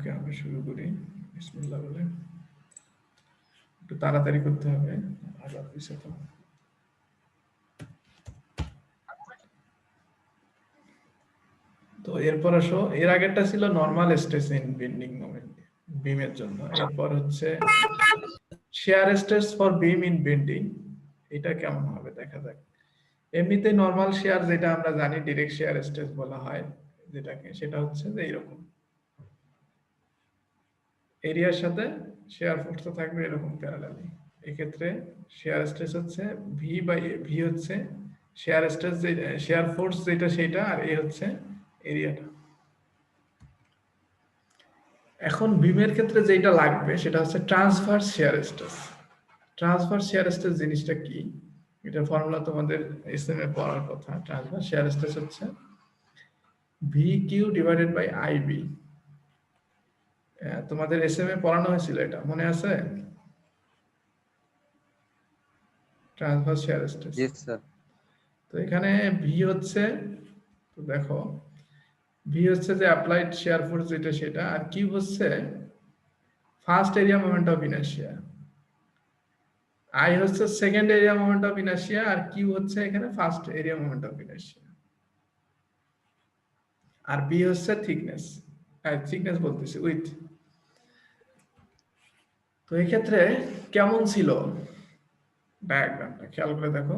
ওকে, আমরা শুরু করি বিসমিল্লাহ বলে। একটু তাড়াতাড়ি করতে হবে, আবার পিছে তো। তো এরপর আসো, এর আগেরটা ছিল normal stress in bending moment বিমের জন্য। এরপর হচ্ছে shear stress for beam in bending. এটা কেমন হবে দেখা যাক। এমনিতে নরমাল শেয়ার যেটা আমরা জানি ডিরেক্ট শেয়ার স্ট্রেস বলা হয় যেটাকে, সেটা হচ্ছে যে এরকম এরিয়ার সাথে শেয়ার ফোর্সটা থাকবে এরকম প্যারালালি। এক্ষেত্রে শেয়ার স্ট্রেস হচ্ছে ভি বাই এ। ভি হচ্ছে শেয়ার স্ট্রেস, শেয়ার ফোর্স যেটা সেটা, আর এ হচ্ছে এরিয়াটা। এখন বিমের ক্ষেত্রে যেটা লাগবে সেটা হচ্ছে transverse shear stress. Transverse shear stress জিনিসটা কি, এটা ফর্মুলা তোমাদের এসএম এ পড়ার কথা। ট্রান্সভার্স শেয়ার স্ট্রেস হচ্ছে V Q divided by IB. তোমাদের এসএম এ পড়ানো হয়েছিল, এটা মনে আছে? Transverse shear stress. জি স্যার। তো এখানে ভি হচ্ছে, তো দেখো ভি হচ্ছে যে অ্যাপ্লাইড শেয়ার ফোর্স যেটা সেটা, আর কিউ হচ্ছে first area moment of inertia, I হচ্ছে second area moment of inertia, আর কিউ হচ্ছে এখানে first area moment of inertia, আর বি হচ্ছে থিকনেস। থিকনেস বলতেছি উইথ। তো এই ক্ষেত্রে কেমন ছিল ডায়াগ্রামটা খেয়াল করে দেখো।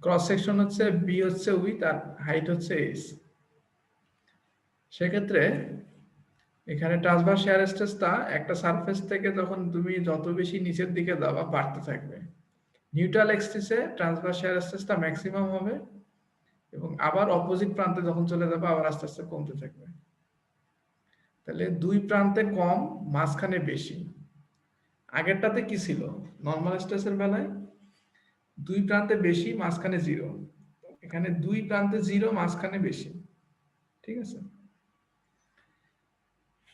ক্রস সেকশন হচ্ছে বি হচ্ছে উইথ, আর হাইট হচ্ছে এইচ। সেক্ষেত্রে এখানে ট্রান্সভার্স শেয়ার স্ট্রেসটা একটা সারফেস থেকে যখন তুমি যত বেশি নিচের দিকে যাবা বাড়তে থাকবে। নিউট্রাল এক্সিসে ট্রান্সভার্স শেয়ার স্ট্রেসটা ম্যাক্সিমাম হবে, এবং আবার অপোজিট প্রান্তে যখন চলে যাবে আবার আস্তে আস্তে কমতে থাকবে। তাহলে দুই প্রান্তে কম, মাঝখানে বেশি। আগেরটাতে কি ছিল, নরমাল স্ট্রেসের বেলায় দুই প্রান্তে বেশি, মাঝখানে জিরো। এখানে দুই প্রান্তে জিরো, মাঝখানে বেশি। ঠিক আছে?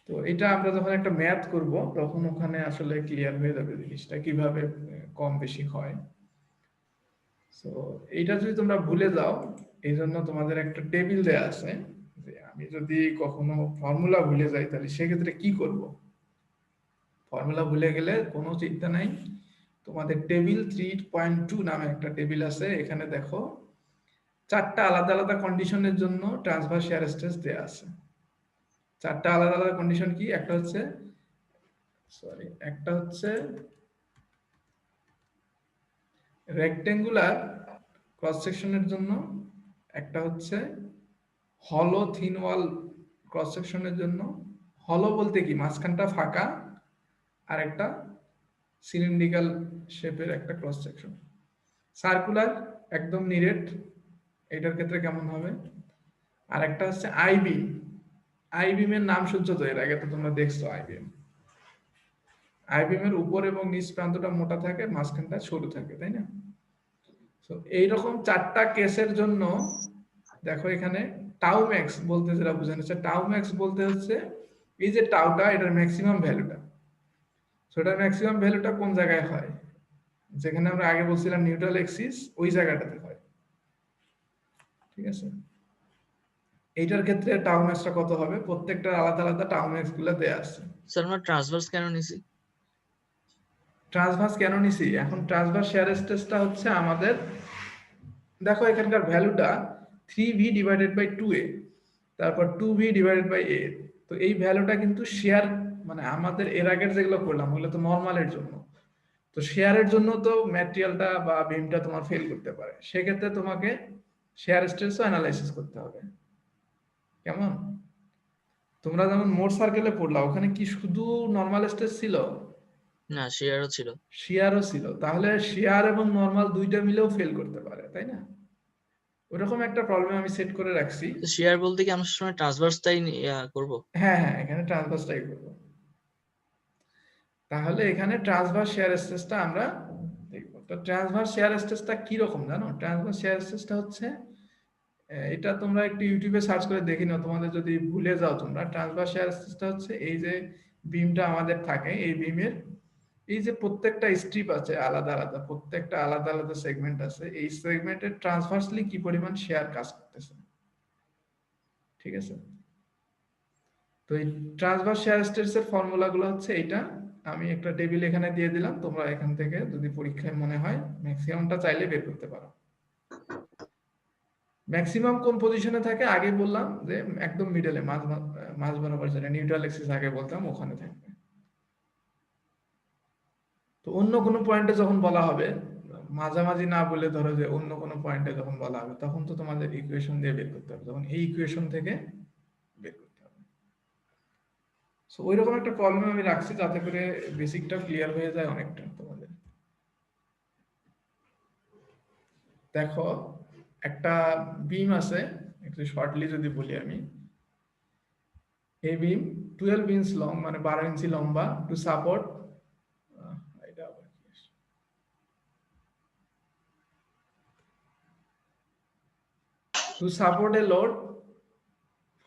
তো এটা আমরা যখন একটা ম্যাথ করব তখন ওখানে আসলে ক্লিয়ার হয়ে যাবে জিনিসটা কিভাবে কম বেশি হয়। সো এইটা যদি তোমরা ভুলে যাও, এই জন্য তোমাদের একটা টেবিল দেয়া আছে যে আমি যদি কখনো ফর্মুলা ভুলে যাই তাহলে সেক্ষেত্রে কি করব। ফর্মুলা ভুলে গেলে কোনো চিন্তা নাই, তোমাদের টেবিল 3.2 নামে একটা টেবিল আছে। এখানে দেখো চারটা আলাদা আলাদা কন্ডিশনের জন্য ট্রান্সভার্স শেয়ার স্ট্রেস দেয়া আছে। চারটা আলাদা আলাদা কন্ডিশন কি, একটা হচ্ছে রেক্টেঙ্গুলার ক্রস সেকশনের জন্য, একটা হচ্ছে হলো থিন ওয়াল ক্রস সেকশনের জন্য। হলো বলতে কি মাঝখানটা ফাঁকা, আর একটা সিলিন্ড্রিক্যাল শেপের একটা ক্রস সেকশন। সার্কুলার একদম নিরেট, এটার ক্ষেত্রে কেমন হবে। আর একটা হচ্ছে আই বিম। আই বিমের নাম শুনছো তো, এর আগে তো তোমরা দেখছো আই বিম। আই বিমের উপর এবং নিচ প্রান্তটা মোটা থাকে, মাঝখানটা সরু থাকে, তাই না? তো এইরকম চারটা কেসের জন্য দেখো এখানে টাউ ম্যাক্স বলতে যেটা বোঝানো হচ্ছে, টাউ ম্যাক্স বলতে হচ্ছে এই যে টাউটা, এটার ম্যাক্সিমাম ভ্যালুটা। সেটার ম্যাক্সিমাম ভ্যালুটা কোন জায়গায় হয়, যেখানে আমরা আগে বলছিলাম নিউট্রাল এক্সিস, ওই জায়গাটাতে হয়। ঠিক আছে? এইটার ক্ষেত্রে টাউ ম্যাক্সটা কত হবে, প্রত্যেকটা আলাদা আলাদা টাউ ম্যাক্স গুলো দেয়া আছে। স্যার আমরা ট্রান্সভার্স কেন নিছি? ট্রান্সভার্স কেন নিছি, এখন ট্রান্সভার্স শেয়ার স্ট্রেসটা হচ্ছে আমাদের, দেখো এখানকার ভ্যালুটা 3v ডিভাইডেড বাই 2a, তারপর 2v ডিভাইডেড বাই a। তো এই ভ্যালুটা কিন্তু শেয়ার, মানে আমাদের এর আগের যেগুলো করলাম ওগুলো তো নরমালের জন্য। তো শেয়ারের জন্য তো ম্যাটেরিয়ালটা বা বিমটা তোমার ফেল করতে পারে, সেক্ষেত্রে তোমাকে শেয়ার স্ট্রেসও অ্যানালাইসিস করতে হবে। কেমন? তোমরা যেমন মোট সার্কেলে পড়লা, ওখানে কি শুধু নরমাল স্ট্রেস ছিল? না, শেয়ারও ছিল। শেয়ারও ছিল। তাহলে শেয়ার এবং নরমাল দুইটা মিলেও ফেল করতে পারে, তাই না? ওরকম একটা প্রবলেম আমি সেট করে রাখছি। তো শেয়ার বলতে কি আমরা সময় ট্রান্সভার্সটাই করব? হ্যাঁ হ্যাঁ, এখানে ট্রান্সভার্সটাই করবো। তাহলে এখানে ট্রান্সভার্স শেয়ার স্ট্রেসটা আমরা দেখবো। তো ট্রান্সভার্স শেয়ার স্ট্রেসটা কি রকম জানো? ট্রান্সভার্স শেয়ার স্ট্রেসটা হচ্ছে, এটা তোমরা একটু ইউটিউবে সার্চ করে দেখে নাও, তোমাদের যদি ভুলে যাও তোমরা। ট্রান্সভার্স শেয়ার স্ট্রেসটা হচ্ছে এই যে বিমটা আমাদের থাকে, এই বিমের এই যে প্রত্যেকটা স্ট্রিপ আছে আলাদা আলাদা, প্রত্যেকটা আলাদা আলাদা সেগমেন্ট আছে, এই সেগমেন্টের ট্রান্সভার্সলি কি পরিমাণ শেয়ার কাজ করতেছে। ঠিক আছে? তো তো এই ট্রান্সভার্স শেয়ার স্ট্রেস এর ফর্মুলাগুলো হচ্ছে এটা, আমি একটা টেবিল এখানে দিয়ে দিলাম, তোমরা এখান থেকে যদি পরীক্ষায় মনে হয় ম্যাক্সিমামটা চাইলে বের করতে পারো। ম্যাক্সিমাম কোন পজিশনে থাকে আগে বললাম যে একদম মিডলে, মাঝ বরাবর, যেটা নিউট্রাল এক্সিস আগে বলতাম, ওখানে থাকবে। তো অন্য কোনো পয়েন্টে যখন বলা হবে, মাঝামাঝি না বলে ধরো যে অন্য কোনো পয়েন্টে যখন বলা হবে, তখন তো তোমাদের ইকুয়েশন দিয়ে বের করতে হবে, তখন এই ইকুয়েশন থেকে বের করতে হবে। সো ওইরকম একটা প্রবলেম আমি রাখছি যাতে করে বেসিকটা ক্লিয়ার হয়ে যায় অনেকটা তোমাদের। দেখো একটা বিম আছে, একটু শর্টলি যদি বলি আমি, এই বিম 12 ইঞ্চ লং, মানে 12 ইঞ্চি লম্বা, টু সাপোর্ট এটা আবার কি আসে? To support a load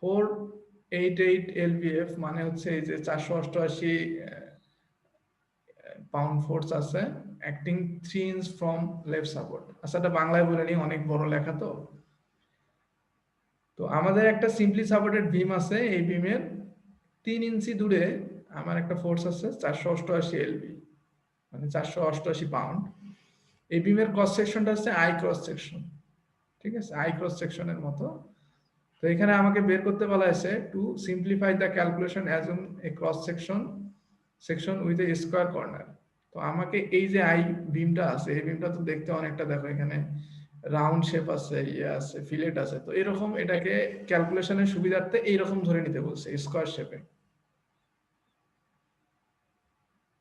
488 lbf, মানে হচ্ছে এই যে 488 পাউন্ড ফোর্স আছে, acting 3 inch from left support. আচ্ছা, এটা বাংলায় বলে নিই, অনেক বড় লেখা তো। তো আমাদের একটা সিম্পলি সাপোর্টেড বিম আছে, এই বিমের 3 ইঞ্চি দূরে আমার একটা ফোর্স আছে 488 এলবি, মানে 488 পাউন্ড। এই বিমের ক্রস সেকশনটা হচ্ছে আই ক্রস সেকশন, ঠিক আছে, আই ক্রস সেকশনের মতো। তো এখানে আমাকে বের করতে বলা হয়েছে two simplify the calculation assume A cross section with a square corner. তো আমাকে এই যে আই বিমটা আছে, এই বিমটা তো দেখতে অনেকটা, দেখো এখানে রাউন্ড শেপ আছে, ইয়ে আছে, ফিলেট আছে, তো এরকম এটাকে ক্যালকুলেশনের সুবিধার্থে এইরকম ধরে নিতে বলছে স্কোয়ার শেপে।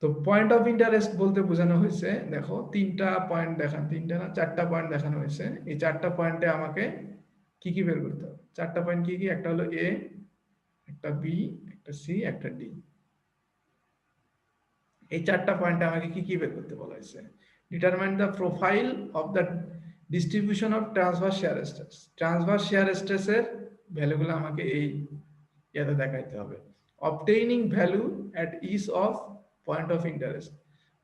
তো পয়েন্ট অফ ইন্টারেস্ট বলতে বোঝানো হয়েছে, দেখো তিনটা পয়েন্ট দেখান, তিনটা না 4টা পয়েন্ট দেখানো হয়েছে। এই 4টা পয়েন্টে আমাকে কি কি বের করতে হবে? 4টা পয়েন্ট কি কি? একটা হলো এ, একটা বি, একটা সি, একটা ডি। এই 4টা পয়েন্টে আমাকে কি কি বের করতে বলা হয়েছে? Determine the profile of the distribution of transverse shear stress. Transverse shear স্ট্রেসের ভ্যালুগুলো আমাকে এই ইয়াতে দেখাইতে হবে। Obtaining value at each of point of interest,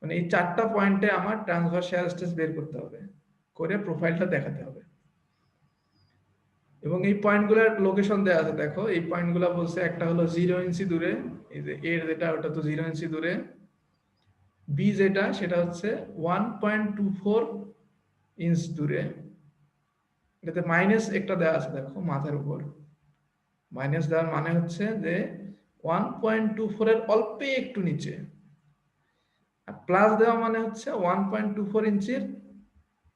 মানে এই 4টা পয়েন্টে আমার ট্রান্সভার্স শেয়ার স্ট্রেস বের করতে হবে, করে প্রোফাইলটা দেখাতে হবে। এবং এই পয়েন্টগুলোর লোকেশন দেওয়া আছে, দেখো এই পয়েন্টগুলো বলছে, একটা হলো 0 ইঞ্চি দূরে, এই যে এর যেটা, ওটা তো 0 ইঞ্চি দূরে। বি যেটা, সেটা হচ্ছে 1.24 ইঞ্চ দূরে। এটাতে মাইনাস একটা দেওয়া আছে, দেখো মাথার উপর মাইনাস দেওয়ার মানে হচ্ছে যে 1.24 এর অল্প একটু নিচে, আর প্লাস দেওয়া মানে হচ্ছে 1.24 ইঞ্চির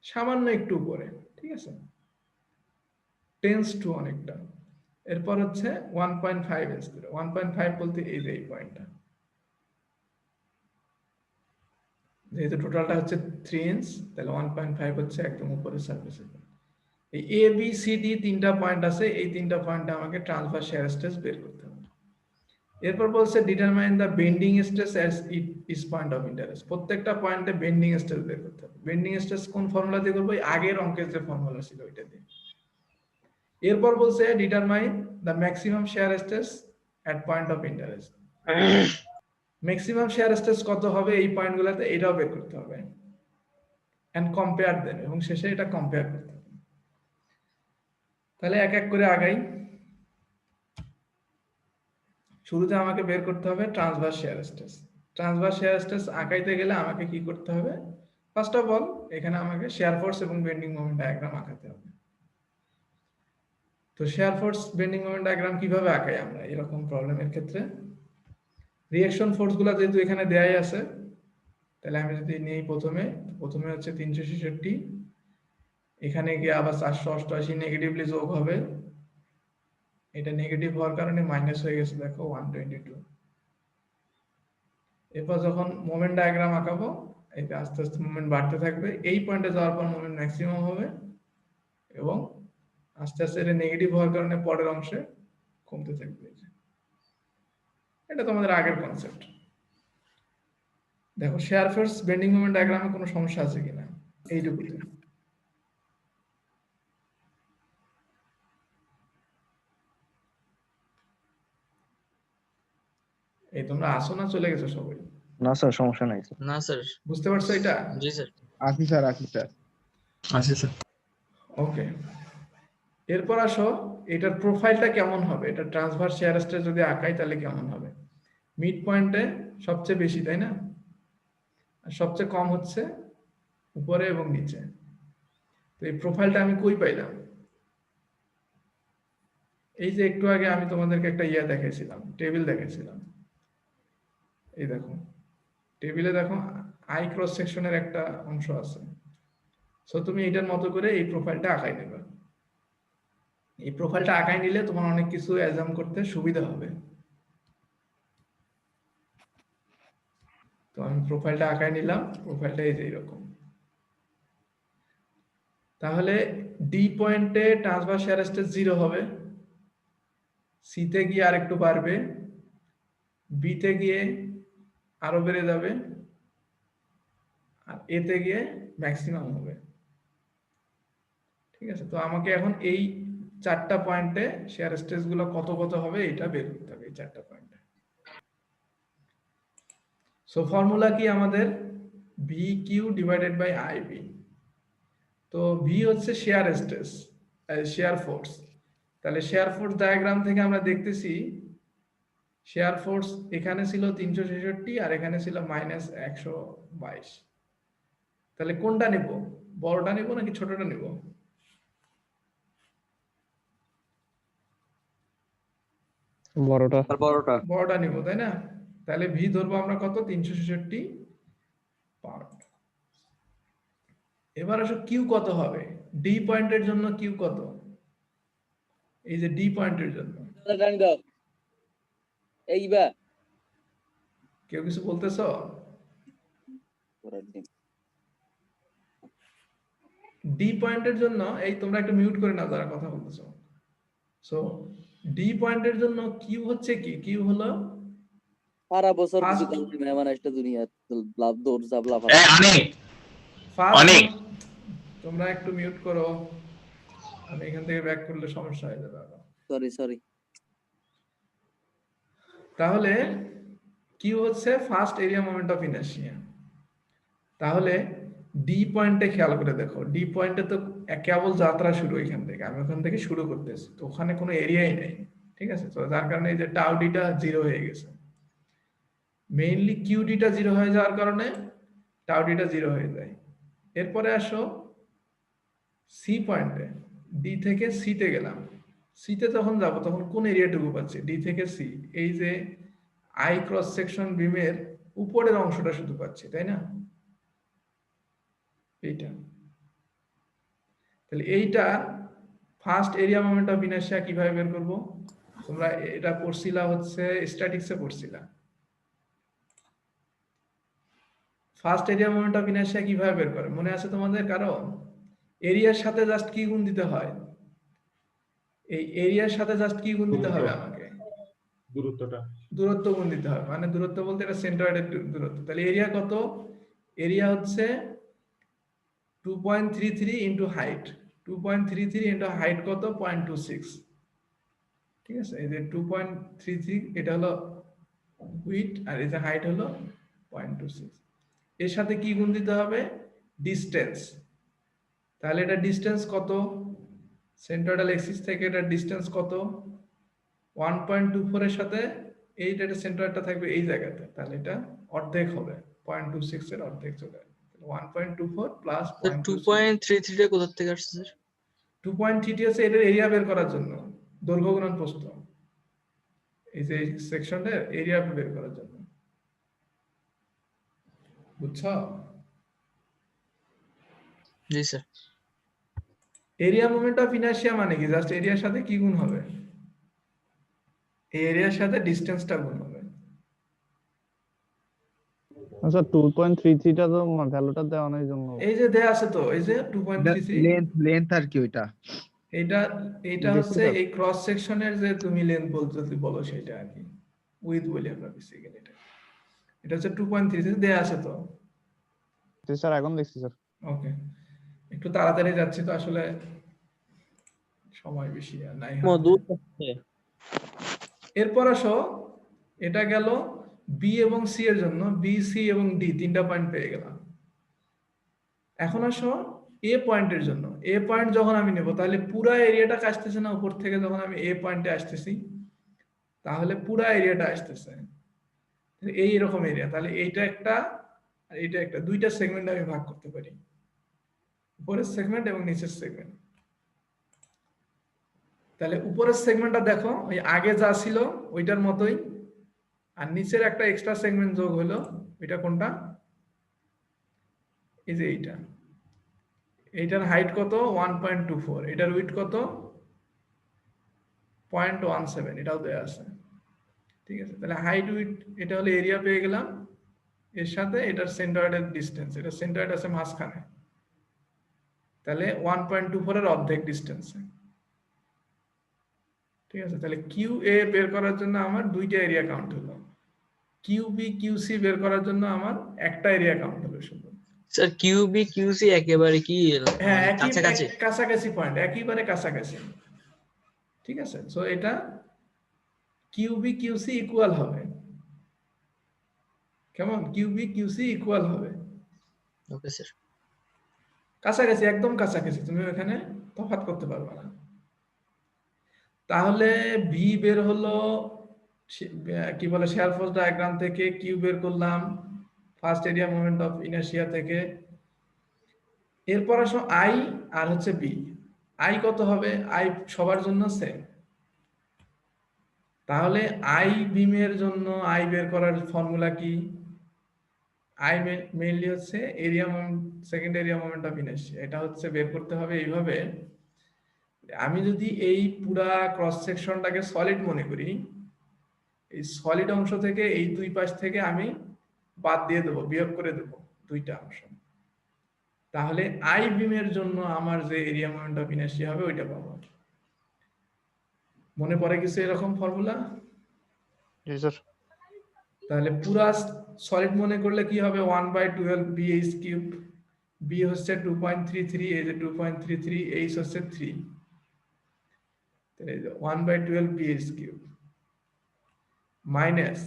সামান্য একটু উপরে, ঠিক আছে, টেন্স টু অনেকটা। এরপর হচ্ছে 1.5 ইঞ্চ দূরে। 1.5 বলতে এই যে এই পয়েন্টটা, যেহেতু টোটালটা হচ্ছে 3 ইঞ্চ, তাহলে 1.5 হচ্ছে একদম উপরের সারফেসে। এই এ বি সি ডি তিনটা পয়েন্ট আছে, এই তিনটা পয়েন্টে আমাকে ট্রান্সভার্স শেয়ার স্ট্রেস বের করতে হবে। এরপর বলছে determine the bending stress as it is point of interest. প্রত্যেকটা পয়েন্টে বেন্ডিং স্ট্রেস বের করতে হবে। বেন্ডিং স্ট্রেস কোন ফর্মুলা দিয়ে করবো? আগের অঙ্কের যে ফর্মুলা ছিল ওইটা দিয়ে। এরপর বলছে determine the maximum share stress at point of interest. Maximum share stress কত হবে এই পয়েন্টগুলোতে, এটাও বের করতে হবে। এন্ড কম্পেয়ার দেন, এবং শেষে এটা কম্পেয়ার করতে হবে। তাহলে এক এক করে আগাই। শুরুতে আমাকে বের করতে হবে transverse shear stress. Transverse shear stress আঁকাইতে গেলে আমাকে কি করতে হবে? ফার্স্ট অফ অল এখানে আমাকে শেয়ার ফোর্স এবং বেন্ডিং মোমেন্ট ডায়াগ্রাম আঁকাতে হবে। তো share force bending moment diagram কিভাবে আঁকাই আমরা এরকম প্রবলেমের ক্ষেত্রে? রিঅ্যাকশন ফোর্সগুলো যেহেতু এখানে দেয়াই আছে, তাহলে আমি যদি নেই প্রথমে হচ্ছে 366, এখানে গিয়ে আবার 488 নেগেটিভলি যোগ হবে, এটা নেগেটিভ হওয়ার কারণে মাইনাস হয়ে গেছে, দেখো 122। এরপর যখন মোমেন্ট ডায়াগ্রাম আঁকাবো, এই আস্তে আস্তে মোমেন্ট বাড়তে থাকবে, এই পয়েন্টে যাওয়ার পর মোমেন্ট ম্যাক্সিমাম হবে, এবং আস্তে আস্তে এটা নেগেটিভ হওয়ার কারণে পরের অংশে কমতে থাকবে। এটা তোমাদের আগের কনসেপ্ট। দেখো শেয়ার ফোর্স বেন্ডিং মোমেন্ট ডায়াগ্রামে কোনো সমস্যা আছে কিনা এইটুকুতে? এই তোমরা আসো না চলে গেছো সবাই? না স্যার, সমস্যা নাই স্যার। না স্যার। বুঝতে পারছো এটা? জি স্যার। আছি স্যার, আছি স্যার। আচ্ছা স্যার। ওকে। এরপর আসো এটার প্রোফাইলটা কেমন হবে, এটা ট্রান্সভার্স শেয়ার স্ট্রেস যদি আঁকাই তাহলে কেমন হবে। মিড পয়েন্টে সবচেয়ে বেশি, তাই না? আর সবচেয়ে কম হচ্ছে উপরে এবং নিচে। তো এই প্রোফাইলটা আমি কই পাইলাম? এই যে একটু আগে আমি তোমাদেরকে একটা দেখাইছিলাম, টেবিল দেখাইছিলাম। এই দেখো টেবিলে দেখো আই ক্রস সেকশনের একটা অংশ আছে। সো তুমি এটার মতো করে এই প্রোফাইলটা আঁকাই নেবে। এই প্রোফাইলটা আঁকাই নিলে তোমার অনেক কিছু অ্যাজাম করতে সুবিধা হবে। তো আমি প্রোফাইলটা আঁকাই নিলাম, প্রোফাইলটা এই যে এরকম। তাহলে ডি পয়েন্টে ট্রান্সভার্স শেয়ার স্ট্রেস 0 হবে, সি তে গিয়ে আরেকটু বাড়বে, বি তে গিয়ে আরো বেড়ে যাবে, আর এ তে গিয়ে ম্যাক্সিমাম হবে। ঠিক আছে, তো আমাকে এখন এই 4টা পয়েন্টে শেয়ার স্ট্রেস গুলো কত কত হবে এটা বের করতে হবে, এই 4টা পয়েন্টে। সো ফর্মুলা কি আমাদের? V Q divided by I B. তো ভি হচ্ছে শেয়ার স্ট্রেস, শেয়ার ফোর্স। তাহলে শেয়ার ফোর্স ডায়াগ্রাম থেকে আমরা দেখতেছি শেয়ার ফোর্স এখানে ছিল 366 আর এখানে ছিল -122। তাহলে কোনটা নিব? বড়টা নিব নাকি ছোটটা নিব? বড়টা। বড়টা নিব, তাই না? তাহলে ভি ধরবো আমরা কত? 366 পাউন্ড। এবার আসো কিউ কত হবে? ডি পয়েন্টের জন্য কিউ কত? এই যে ডি পয়েন্টের জন্য কেউ কিছু বলতেছো? ডি পয়েন্টের জন্য এই তোমরা একটু মিউট করে নাও যারা কথা বলতেছো। সো ডি পয়েন্টের জন্য কিউ হচ্ছে কি? কিউ হলো সারা বছর First- কিছু কারণে মেহমান আসতে দুনিয়া লাভ দৌড় জাবলা ফার্স্ট। তোমরা একটু মিউট করো, আমি এখান থেকে ব্যাক করলে সমস্যা হয়ে যাবে আবার। সরি তাহলে কিউ হচ্ছে first area moment of inertia. তাহলে ডি পয়েন্টে খেয়াল করে দেখো, ডি পয়েন্টে তো কেবল যাত্রা শুরু এখান থেকে, আমি ওখান থেকে শুরু করতেছি, তো ওখানে কোনো এরিয়াই নেই। ঠিক আছে, তো যার কারণে এই যে টাউ ডিটা 0 হয়ে গেছে। মেইনলি কিউ ডিটা 0 হয়ে যাওয়ার কারণে টাউ ডিটা 0 হয়ে যায়। এরপরে আসো সি পয়েন্টে, ডি থেকে সি তে গেলাম। সি তে যখন যাব তখন কোন এরিয়াটুকু পাচ্ছি? ডি থেকে সি, এই যে আই ক্রস সেকশন বিমের উপরের অংশটা শুধু পাচ্ছি, তাই না? এইটা। তাহলে এইটা first area moment of inertia কিভাবে বের করব? তোমরা এটা পড়ছিলা হচ্ছে স্ট্যাটিক্সে পড়ছিলা। First area moment of inertia কিভাবে বের করে মনে আছে তোমাদের কারো? এরিয়ার সাথে জাস্ট কি গুণ দিতে হয়? এই এরিয়ার সাথে জাস্ট কি গুণ দিতে হবে আমাকে? দূরত্ব গুণ দিতে হবে। মানে দূরত্ব বলতে এটা সেন্ট্রয়েডের দূরত্ব। তাহলে এরিয়া কত? এরিয়া হচ্ছে 2.33 ইনটু হাইট। 2.33 ইনটু হাইট কত? 0.26। ঠিক আছে, এই যে 2.33 এটা হলো উইডথ আর এই যে হাইট হলো 0.26। এর সাথে কি গুণ দিতে হবে? ডিসটেন্স। তাহলে এটা ডিসটেন্স কত? সেন্ট্রয়েডাল এক্সিস থেকে এটা ডিসটেন্স কত? 1.24 এর সাথে এই ডেটা সেন্ট্রয়েডটা থাকবে এই জায়গাতে, তাহলে এটা অর্ধেক হবে, 0.26 এর অর্ধেক চলে আসবে। 1.24 প্লাস 2.33 টা কোথা থেকে আসছে স্যার? 2.30 হচ্ছে এটার এরিয়া বের করার জন্য, দৈর্ঘ্য গুণন প্রস্থ। এই যে সেকশনের এরিয়া বের করার জন্য, বুঝছো? জি sir. Area moment of inertia মানে কি? জাস্ট এরিয়ার সাথে কি গুণ হবে? এই এরিয়ার সাথে ডিসটেন্সটা গুণ হবে। আচ্ছা 2.33 টা তো ভ্যালুটা দেওয়া নাই জন্য এই যে দেয়া আছে তো, এই যে 2.33 লেন্থ আর কি ওইটা এটা বেশি হচ্ছে তো। এই ক্রস সেকশনের যে তুমি লেন্থ বলতে যদি বলো সেটা আর কি, উইথ বলি আমরা বেসিক্যালি। এটা হচ্ছে 2.33 দেয়া আছে তো। স্যার এখন দেখছি স্যার। ওকে, একটু তাড়াতাড়ি যাচ্ছি তো আসলে, সময় বেশি আর নাই হাতে। এরপর আসো, এটা গেল বি এবং সি এর জন্য। বি, সি এবং ডি 3টা পয়েন্ট পেয়ে গেলাম। এখন আসো এ পয়েন্টের জন্য এ পয়েন্ট যখন আমি নেব তাহলে পুরা এরিয়াটা আসতেছে না উপর থেকে, যখন আমি এ পয়েন্টে আসতেছি তাহলে পুরা এরিয়াটা আসতেছে এই এরকম এরিয়া। তাহলে এইটা একটা আর এইটা একটা, দুইটা সেগমেন্ট আমি ভাগ করতে পারি, উপরের সেগমেন্ট এবং নিচের সেগমেন্ট। তাহলে উপরের সেগমেন্টটা দেখো ওই আগে যা ছিল ওইটার মতোই, আর নিচের একটা এক্সট্রা সেগমেন্ট যোগ হলো। এটা কোনটা? এই যে এইটা, এইটার হাইট কত 1.24, এটার উইডথ কত 0.17, এটাও দেওয়া আছে। ঠিক আছে, তাহলে হাইট উইডথ এটা হলো এরিয়া পেয়ে গেলাম, এর সাথে এটার সেন্টারের ডিসটেন্স, এটা সেন্টার আছে মাঝখানে, তাহলে 1.24 এর অর্ধেক ডিসটেন্সে। ঠিক আছে, তাহলে কিউ এ বের করার জন্য আমার দুইটা এরিয়া কাউন্ট হলো, কিউ বি কিউ সি বের করার জন্য আমার একটা এরিয়া কাউন্ট হলো শুধু। স্যার কিউবি কিউসি একেবারে কি হ্যাঁ, মানে একই কাছাকাছি? কাছাকাছি পয়েন্ট, একেবারে কাছাকাছি। ঠিক আছে, সো এটা কিউবি কিউসি ইকুয়াল হবে, কেমন? কিউবি কিউসি ইকুয়াল হবে, ওকে স্যার। কাছাকাছি, একদম কাছাকাছি, তুমি এখানে তফাৎ করতে পারবে না। তাহলে ভি বের হলো, কি বলে, শেয়ার ফোর্স ডায়াগ্রাম থেকে কিউ বের করলাম first area moment of inertia থেকে। এরপর আসো আই আর হচ্ছে বি। আই কত হবে? আই সবার জন্য সেম। তাহলে আই বিমের জন্য আই বের করার ফর্মুলা কি? আই মেইনলি হচ্ছে area moment, second area moment of inertia. এটা হচ্ছে বের করতে হবে এইভাবে, আমি যদি এই পুরা ক্রস সেকশনটাকে সলিড মনে করি, এই সলিড অংশ থেকে এই দুই পাশ থেকে আমি বাদ দিয়ে দেবো, বিয়োগ করে দেবো দুইটা অংশ, তাহলে আই বিমের জন্য আমার যে এরিয়া মোমেন্ট অফ ইনার্শিয়া হবে ওইটা পাবো। মনে পড়ে কিছু এরকম ফর্মুলা? জি স্যার। তাহলে পুরা সলিড মনে করলে কি হবে? 1/12 BH কিউব, বি হচ্ছে 2.33, এই যে 2.33, এইচ হচ্ছে 3, তাহলে 1/12 BH কিউব মাইনাস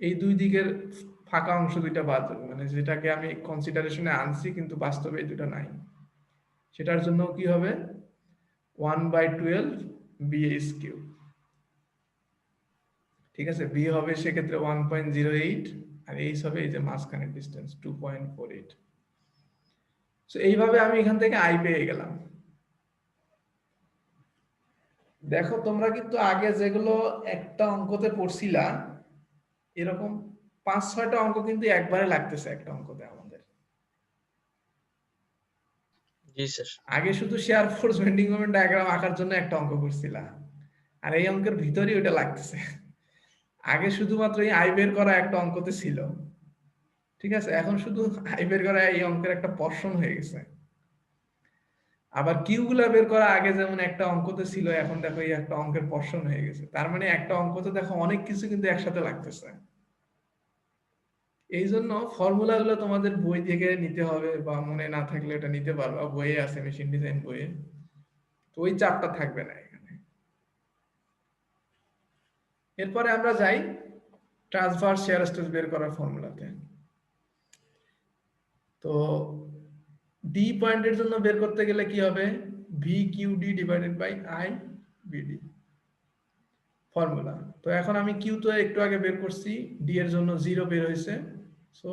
এই দুই দিকের ফাঁকা অংশ দুইটা বাদ যাবে, মানে যেটাকে আমি কনসিডারেশনে আনছি কিন্তু বাস্তবে এই দুটো নাই, সেটার জন্য কি হবে 1/12 BH কিউব। ঠিক আছে, বি হবে সেক্ষেত্রে 1.08, আর এইচ হবে এই যে মাঝখানের ডিস্টেন্স 2.48। সো এইভাবে আমি এখান থেকে আই পেয়ে গেলাম। দেখো তোমরা কিন্তু আগে যেগুলো একটা অঙ্কতে পড়ছিলা এরকম 5-6টা অঙ্ক কিন্তু একবারে লাগতেছে একটা অঙ্কতে আমাদের। জি স্যার। আগে শুধু share force bending moment diagram আঁকার জন্য একটা অঙ্ক করছিলা, আর এই অঙ্কের ভিতরেই ওটা লাগতেছে। আগে শুধুমাত্র এই আই বের করা একটা অঙ্কতে ছিল, ঠিক আছে, এখন শুধু আই বের করা এই অঙ্কের একটা পোরশন হয়ে গেছে। আবার কিউ গুলা বের করা আগে যেমন একটা অঙ্কতে ছিল, এখন দেখো এই একটা অঙ্কের পোরশন হয়ে গেছে। তার মানে একটা অঙ্কতে দেখো অনেক কিছু কিন্তু একসাথে লাগতেছে। এই জন্য ফর্মুলা গুলো তোমাদের বই থেকে নিতে হবে, বা মনে না থাকলে এটা নিতে পারবা, বইয়ে আছে, মেশিন ডিজাইন বইয়ে, তো ওই চাপটা থাকবে না এখানে। এরপরে আমরা যাই ট্রান্সভার্স শিয়ার স্ট্রেস বের করার ফর্মুলাতে। তো ডি পয়েন্টের জন্য বের করতে গেলে কি হবে? V Q D divided by I BD formula. তো এখন আমি কিউ তো একটু আগে বের করছি, ডি এর জন্য 0 বের হয়েছে, সো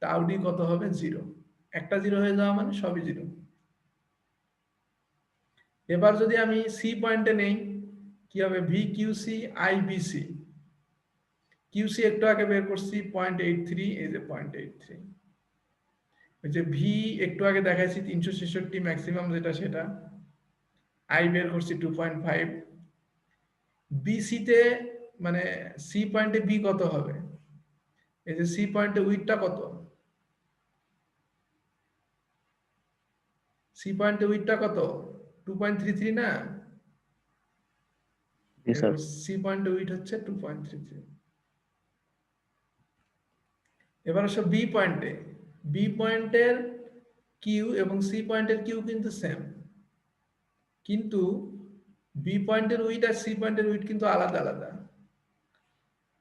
টাউ ডি কত হবে? 0। একটা 0 হয়ে যাওয়া মানে সবই 0। এবার যদি আমি সি পয়েন্টে নেই কি হবে? V Q C I B C. QC একটু আগে বের করছি 0.83, এই যে 0.83। ওই যে ভি একটু আগে দেখাইছি 366 ম্যাক্সিমাম যেটা, সেটা। আই বের করছি 2.5। বিসি তে মানে সি পয়েন্টে বি কত হবে? এই যে সি পয়েন্টে উইডথটা কত? সি পয়েন্টে উইডথটা কত? 2.33 না? জি স্যার। সি পয়েন্টে উইডথ হচ্ছে 2.33। এবার আসো বি পয়েন্টে। বি পয়েন্টের কিউ এবং সি পয়েন্টের কিউ কিন্তু সেম, কিন্তু বি পয়েন্টের উইডথ আর সি পয়েন্টের উইডথ কিন্তু আলাদা আলাদা।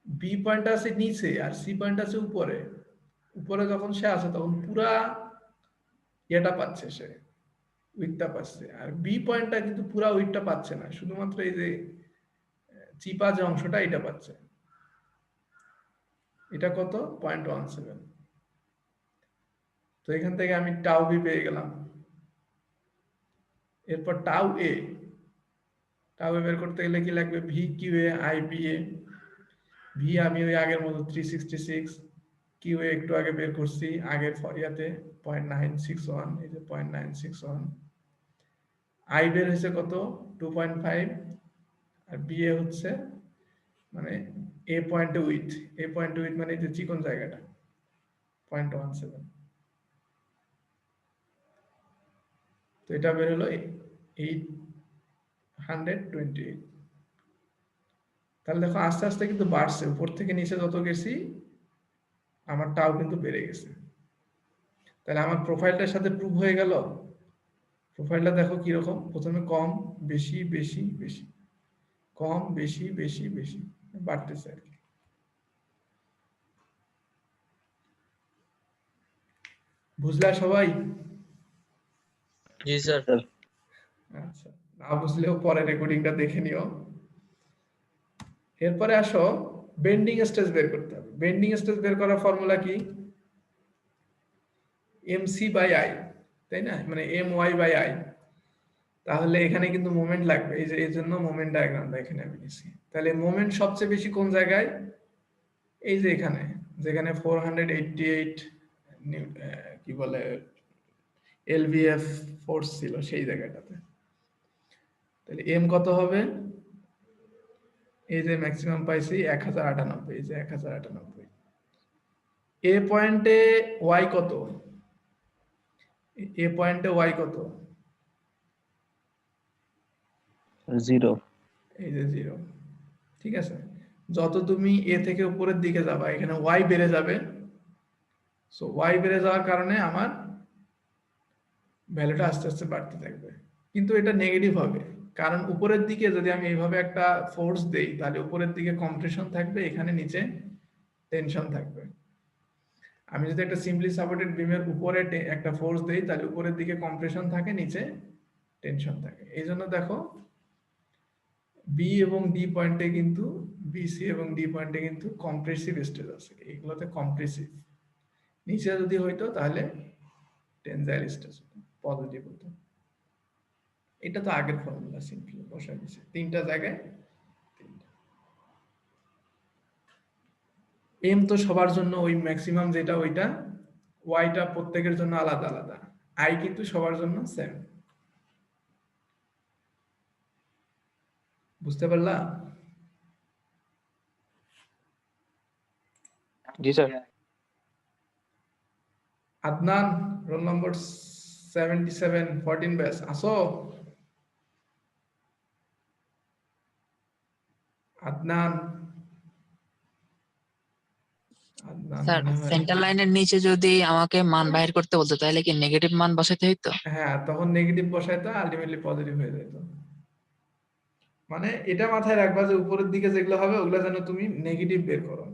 বি পয়েন্ট আছে নিচে আর সি পয়েন্ট আছে উপরে। উপরে যখন সে আছে তখন পুরা এটা পাচ্ছে সে, উইথটা পাচ্ছে। আর বি পয়েন্টটা কিন্তু পুরা উইথটা পাচ্ছে না, শুধুমাত্র এই যে চিপা যে অংশটা এটা পাচ্ছে। এটা কত? 0.17। তো এখান থেকে আমি টাউ বি পেয়ে গেলাম। এরপর টাউ এ বের করতে গেলে কি লাগবে? V Q A I B A. V আমি ওই আগের মতো 366, কিউ এ একটু আগে বের করছি আগের ইয়াতে 0.961, এই যে 0.961। আই বের হয়েছে কত? 2.5। আর বি এ হচ্ছে মানে এ পয়েন্টে উইথ, মানে এই যে চিকন জায়গাটা 0.17। তো এটা বের হলো 828। তাহলে দেখো আস্তে আস্তে কিন্তু বাড়ছে, উপর থেকে নিচে যত গেছি আমার টাও কিন্তু বেড়ে গেছে। তাহলে আমার প্রোফাইলটার সাথে প্রুভ হয়ে গেল। প্রোফাইলটা দেখো কিরকম, প্রথমে কম বেশি বেশি বেশি, কম বেশি বেশি বেশি বাড়তেছে আর কি। বুঝলা সবাই? জি স্যার। আচ্ছা, না বুঝলেও পরে রেকর্ডিংটা দেখে নিও। এরপরে আসো বেন্ডিং স্ট্রেস বের করতে হবে। বেন্ডিং স্ট্রেস বের করার ফর্মুলা কি? এমসি বাই আই, তাই না? মানে এম ওয়াই বাই আই। তাহলে এখানে কিন্তু মোমেন্ট লাগবে, এই যে এর জন্য মোমেন্ট ডায়াগ্রামটা এখানে আমি নিয়েছি। তাহলে মোমেন্ট সবচেয়ে বেশি কোন জায়গায়? এই যে এখানে, যেখানে 488 কি বলে এলভিএফ ফোর্স ছিল সেই জায়গাটাতে। তাহলে এম কত হবে? এই যে ম্যাক্সিমাম পাইছি 1098, এই যে 1098। এ পয়েন্টে ওয়াই কত? এ পয়েন্টে ওয়াই কত? 0। এই যে 0। ঠিক আছে, যত তুমি এ থেকে উপরের দিকে যাবা এখানে ওয়াই বেড়ে যাবে। সো ওয়াই বেড়ে যাওয়ার কারণে আমার ভ্যালুটা আস্তে আস্তে বাড়তে থাকবে। কিন্তু এটা নেগেটিভ হবে, কারণ উপরের দিকে যদি আমি এইভাবে একটা ফোর্স দেই তাহলে উপরের দিকে কম্প্রেশন থাকবে, এখানে নিচে টেনশন থাকবে। আমি যদি একটা সিম্পলি সাপোর্টেড বিমের উপরে একটা ফোর্স দেই তাহলে উপরের দিকে কম্প্রেশন থাকে, নিচে টেনশন থাকে। এই জন্য দেখো বি এবং ডি পয়েন্টে কিন্তু, বিসি এবং ডি পয়েন্টে কিন্তু কম্প্রেসিভ স্ট্রেস আছে, এগুলোতে কম্প্রেসিভ। নিচে যদি হইতো তাহলে টেনজাইল স্ট্রেস পজিটিভ হতো। এটা তো আগের ফর্মুলা, সিম্পলি বসাই দিয়েছে তিনটা জায়গায় তিনটা। এম তো সবার জন্য ওই ম্যাক্সিমাম যেটা ওইটা, ওয়াইটা প্রত্যেকের জন্য আলাদা আলাদা, আই কিন্তু সবার জন্য সেম। বুঝতে পারলা? জি sir. Adnan, roll number 77, 14 batch, আসো। আদনান, স্যার মনে হয়- সেন্টার লাইনের নিচে যদি আমাকে মান বাহির করতে বলতো তাহলে কি নেগেটিভ মান বসাতে হইতো? হ্যাঁ, তখন নেগেটিভ বসাইতো, আলটিমেটলি পজিটিভ হয়ে যেত। মানে এটা মাথায় রাখবা যে উপরের দিকে যেগুলো হবে ওগুলো যেন তুমি নেগেটিভ বের করো,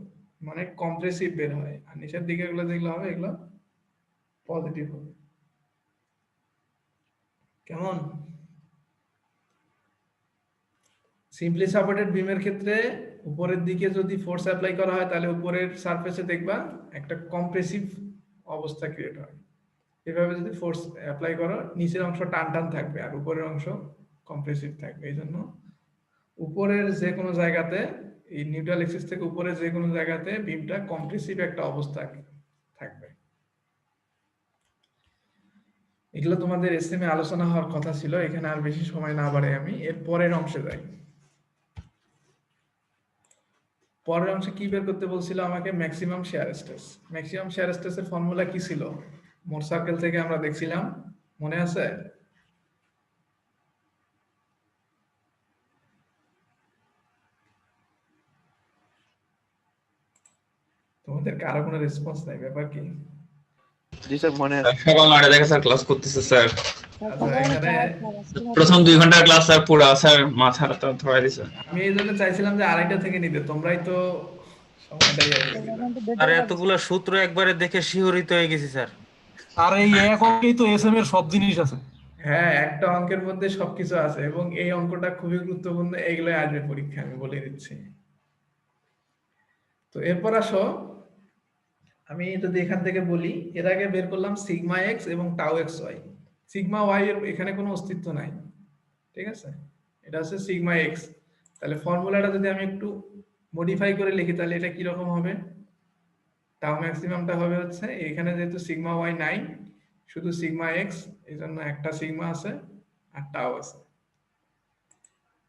মানে কম্প্রেসিভ বের হয়, আর নিচের দিকে এগুলো যেগুলো হবে এগুলো পজিটিভ হবে। কেমন? সিম্পলি সাপোর্টেড বিমের ক্ষেত্রে উপরের দিকে যদি ফোর্স অ্যাপ্লাই করা হয় তাহলে উপরের সারফেসে দেখবা একটা কম্প্রেসিভ অবস্থা ক্রিয়েট হয়। এভাবে যদি ফোর্স অ্যাপ্লাই করো নিচের অংশ টান টান থাকবে আর উপরের অংশ কম্প্রেসিভ থাকবে। এই জন্য উপরের যে কোনো জায়গাতে, এই নিউট্রাল এক্সিস থেকে উপরে যে কোনো জায়গাতে বিমটা কম্প্রেসিভ একটা অবস্থা থাকবে। এগুলো তোমাদের এসএমএ আলোচনা হওয়ার কথা ছিল, এখানে আর বেশি সময় না বাড়ে আমি এর পরের অংশে যাই। পরের অংশে কি বের করতে বলছিল আমাকে? Maximum share stress. Maximum share স্ট্রেসের ফর্মুলা কি ছিল? মোর সার্কেল থেকে আমরা দেখছিলাম, মনে আছে? তোমাদের কারো কোনো রেসপন্স নাই, ব্যাপার কি? জি স্যার, মনে আছে। সকাল 9টা থেকে স্যার ক্লাস করতেছে স্যার। আচ্ছা, এখানে প্রথম 2 ঘন্টার ক্লাস স্যার পুরো স্যার মাথাটা ধরে দিছে। আমি এই জন্য চাইছিলাম যে আড়াইটা থেকে নিতে, তোমরাই তো সময়টাই আগে দিলা। আর এতগুলা সূত্র একবারে দেখে শিহরিত হয়ে গেছি স্যার। আর এই এক অঙ্কেই তো এসএম এর সব জিনিস আছে। হ্যাঁ, একটা অঙ্কের মধ্যে সবকিছু আছে এবং এই অঙ্কটা খুবই গুরুত্বপূর্ণ, এইগুলোই আসবে পরীক্ষা, আমি বলে দিচ্ছি। তো এরপর আসো, আমি যদি এখান থেকে বলি, এর আগে বের করলাম সিগমা এক্স এবং tau x y. Sigma y এর এখানে কোনো অস্তিত্ব নাই, ঠিক আছে, এটা হচ্ছে সিগমা এক্স। তাহলে ফর্মুলাটা যদি আমি একটু মডিফাই করে লিখি তাহলে এটা কি রকম হবে? টাউ ম্যাক্সিমামটা হবে হচ্ছে, এখানে যেহেতু সিগমা ওয়াই নাই, শুধু সিগমা এক্স, এই জন্য একটা সিগমা আছে আর টাউ আছে।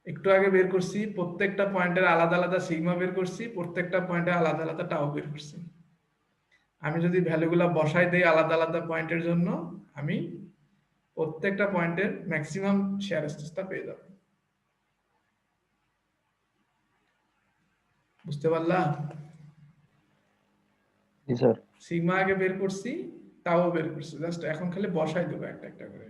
একটু আগে বের করছি, প্রত্যেকটা পয়েন্টের আলাদা আলাদা সিগমা বের করছি, প্রত্যেকটা পয়েন্টে আলাদা আলাদা টাউ বের করছি। আমি যদি ভ্যালুগুলা বসাই দেই আলাদা আলাদা পয়েন্টের জন্য, আমি প্রত্যেকটা পয়েন্টের ম্যাক্সিমাম শেয়ার স্ট্রেসটা পেয়ে যাব। বুঝতে পারলা? জি স্যার। সিগমা আগে বের করছি, টাও বের করছি, জাস্ট এখন খালি বসাই দেবো একটা একটা করে।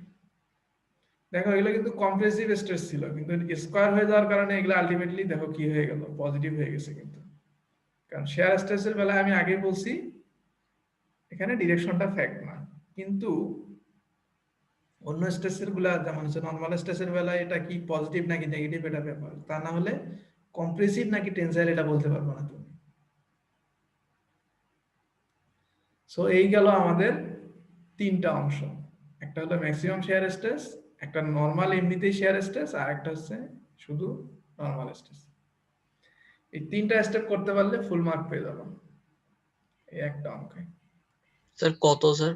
দেখো এগুলো কিন্তু কম্প্রেসিভ স্ট্রেস ছিল, কিন্তু স্কয়ার হয়ে যাওয়ার কারণে এগুলো আলটিমেটলি দেখো কি হয়ে গেল, পজিটিভ হয়ে গেছে। কিন্তু কারণ শেয়ার স্ট্রেসের বেলায় আমি আগে বলছি এখানে ডিরেকশনটা ফ্যাক্ট না, কিন্তু অন্য স্ট্রেসের গুলা যেমন হচ্ছে নরমাল স্ট্রেসের বেলায় এটা কি পজিটিভ নাকি নেগেটিভ এটা ব্যাপার, তা না হলে কম্প্রেসিভ নাকি টেনসাইল এটা বলতে পারবো না তুমি। সো এই গেল আমাদের তিনটা অংশ, একটা হলো ম্যাক্সিমাম শেয়ার স্ট্রেস, একটা নরমাল এমনিতেই শেয়ার স্ট্রেস, আর একটা হচ্ছে শুধু নরমাল স্ট্রেস। এই তিনটা স্টেপ করতে পারলে ফুল মার্ক পেয়ে যাবো এই একটা অঙ্কে। স্যার কত স্যার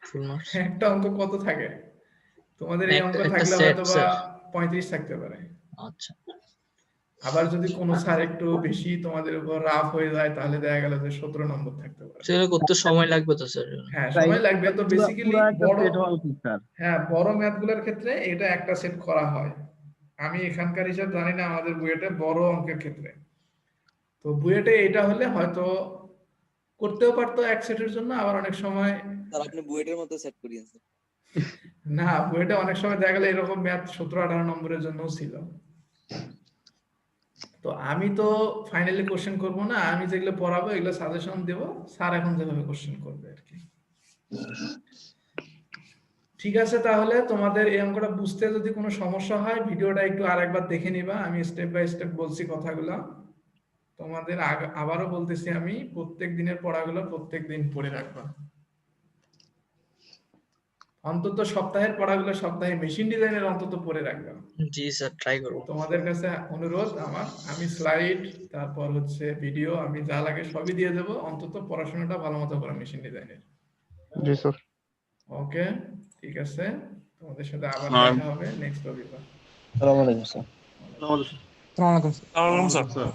ফুল মার্কস? একটা অঙ্ক কত থাকে তোমাদের? এই অঙ্ক একটা থাকলে সেট হয়তো বা স্যার। 35 থাকতে পারে। আচ্ছা আবার যদি কোনো স্যার একটু বেশি তোমাদের উপর রাফ হয়ে যায় তাহলে দেখা গেল যে 17 নম্বর থাকতে পারে। সেটা করতে সময় লাগবে তো স্যার? হ্যাঁ সময় লাগবে তো, বেসিক্যালি বড়, স্যার হ্যাঁ বড় ম্যাথ গুলোর ক্ষেত্রে এটা একটা সেট করা হয়। আমি এখানকার হিসাব জানি না আমাদের বুয়েটে বড় অঙ্কের ক্ষেত্রে, তো বুয়েটে এটা হলে হয়তো করতেও পারতো এক সেটের জন্য, আবার অনেক সময় স্যার আপনি বুয়েটের মতো সেট করিয়েছেন। না, বুয়েটে অনেক সময় দেখা গেল এরকম ম্যাথ 17-18 নম্বরের জন্যও ছিল। তো আমি তো ফাইনালি কোশ্চেন করব না, আমি যেগুলো পড়াবো এগুলো সাজেশন দেব, স্যার এখন যেভাবে কোশ্চেন করবে আর কি। ঠিক আছে, তাহলে তোমাদের এই অঙ্কটা বুঝতে যদি কোনো সমস্যা হয় ভিডিওটা একটু আরেকবার দেখে নিবা, আমি স্টেপ বাই স্টেপ বলছি কথাগুলো। তোমাদের আবারও বলতেছি, আমি প্রত্যেক দিনের পড়াগুলো প্রত্যেক দিন পড়ে রাখবা, অন্তত সপ্তাহের পড়াগুলো সপ্তাহে মেশিন ডিজাইনের অন্তত পড়ে রাখবা। জি স্যার ট্রাই করব। তোমাদের কাছে অনুরোধ আমার, আমি স্লাইড তারপর হচ্ছে ভিডিও আমি যা লাগে সবই দিয়ে দেবো, অন্তত পড়াশোনাটা ভালো মতো করো মেশিন ডিজাইনের। জি স্যার। ওকে ঠিক আছে, তোমাদের সাথে আবার আর- দেখা হবে নেক্সট রবিবার। আসসালামু আলাইকুম স্যার। আসসালামু আলাইকুম স্যার।